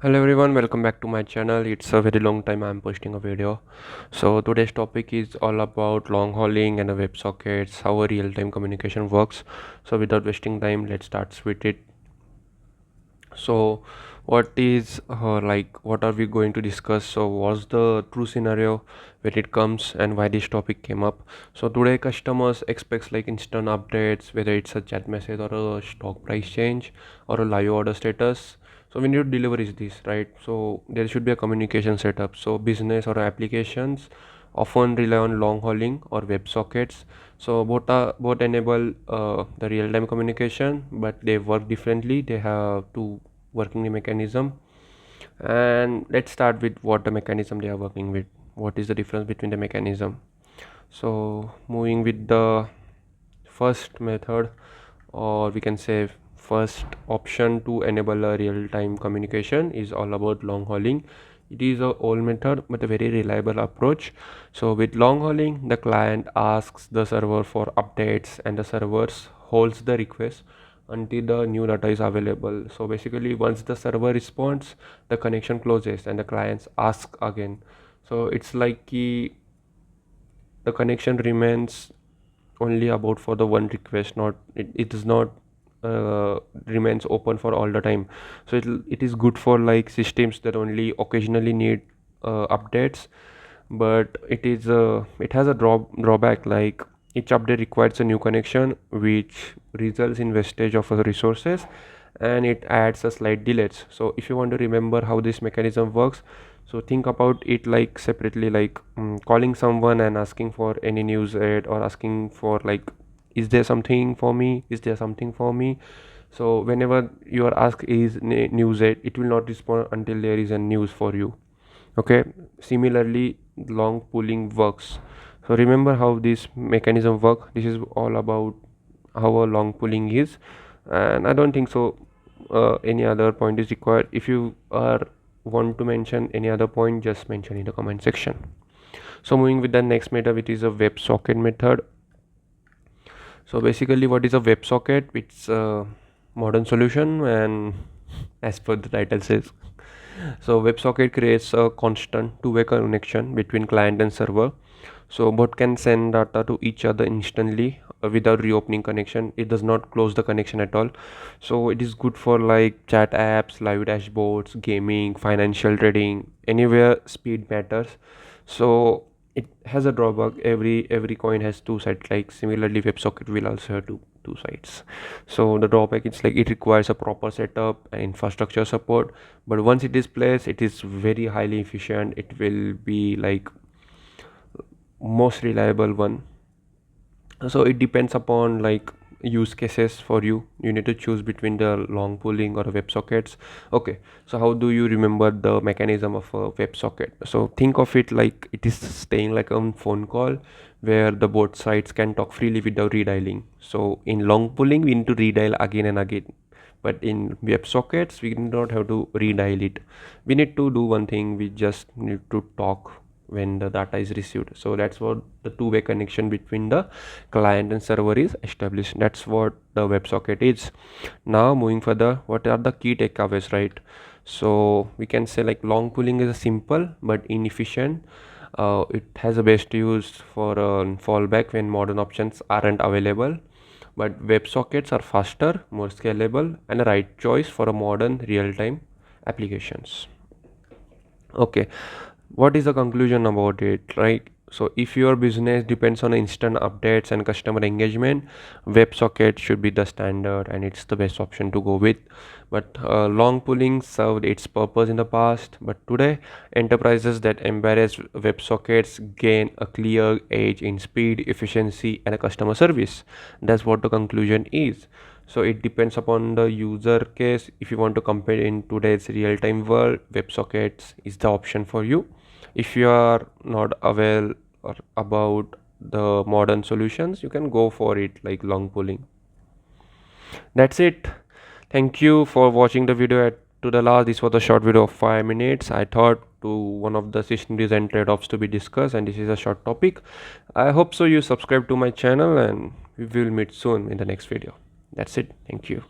Hello everyone, welcome back to my channel. It's a very long time I'm posting a video. So today's topic is all about long hauling and the WebSockets, how a real-time communication works. So without wasting time, let's start with it. So what are we going to discuss? So what's the true scenario when it comes and why this topic came up? So today customers expects like instant updates, whether it's a chat message or a stock price change or a live order status. So we need to deliver is this, right? So there should be a communication setup. So business or applications often rely on long hauling or WebSockets. So both enable the real time communication, but they work differently. They have two working mechanism. And let's start with what the mechanism they are working with. What is the difference between the mechanism? So moving with the first method, or we can say first option to enable a real-time communication, is all about long hauling. It is a old method but a very reliable approach. So with long hauling, the client asks the server for updates and the servers holds the request until the new data is available. So basically once the server responds, the connection closes and the clients ask again. So it's like the connection remains only about for the one request, not it does not remains open for all the time. So it is good for like systems that only occasionally need updates, but it has a drawback, like each update requires a new connection, which results in wastage of resources, and it adds a slight delays. So if you want to remember how this mechanism works, so think about it like separately, like calling someone and asking for any news aid, or asking for like, is there something for me, is there something for me. So whenever you are asked is news aid, it will not respond until there is a news for you. Okay, similarly long pooling works. So remember how this mechanism work. This is all about how a long pooling is, and I don't think so any other point is required. If you are want to mention any other point, just mention in the comment section. So moving with the next method, which is a WebSocket method. So basically what is a WebSocket? It's a modern solution, and as per the title says, so WebSocket creates a constant two-way connection between client and server. So both can send data to each other instantly without reopening connection. It does not close the connection at all. So it is good for like chat apps, live dashboards, gaming, financial trading, anywhere speed matters. So it has a drawback. Every coin has two sides. Like similarly, WebSocket will also have two sides. So the drawback is like it requires a proper setup and infrastructure support. But once it is placed, it is very highly efficient. It will be like most reliable one. So it depends upon like use cases for you. You need to choose between the long pooling or WebSockets. Okay, so how do you remember the mechanism of a WebSocket? So think of it like it is staying like a phone call where the both sides can talk freely without redialing. So in long pooling we need to redial again and again, but in WebSockets we do not have to redial it. We need to do one thing, we just need to talk when the data is received. So that's what the two-way connection between the client and server is established. That's what the WebSocket is. Now moving further, what are the key takeaways, right? So we can say like long pooling is a simple but inefficient. It has a best use for fallback when modern options aren't available, but WebSockets are faster, more scalable, and a right choice for a modern real-time applications. Okay, what is the conclusion about it, right? So if your business depends on instant updates and customer engagement, WebSocket should be the standard and it's the best option to go with. But long pooling served its purpose in the past, but today enterprises that embrace WebSockets gain a clear edge in speed, efficiency, and a customer service. That's what the conclusion is. So it depends upon the user case. If you want to compare in today's real-time world, WebSockets is the option for you. If you are not aware or about the modern solutions, you can go for it like long pooling. That's it. Thank you for watching the video to the last. This was a short video of 5 minutes. I thought to one of the systems and trade-offs to be discussed, and this is a short topic. I hope so you subscribe to my channel, and we will meet soon in the next video. That's it. Thank you.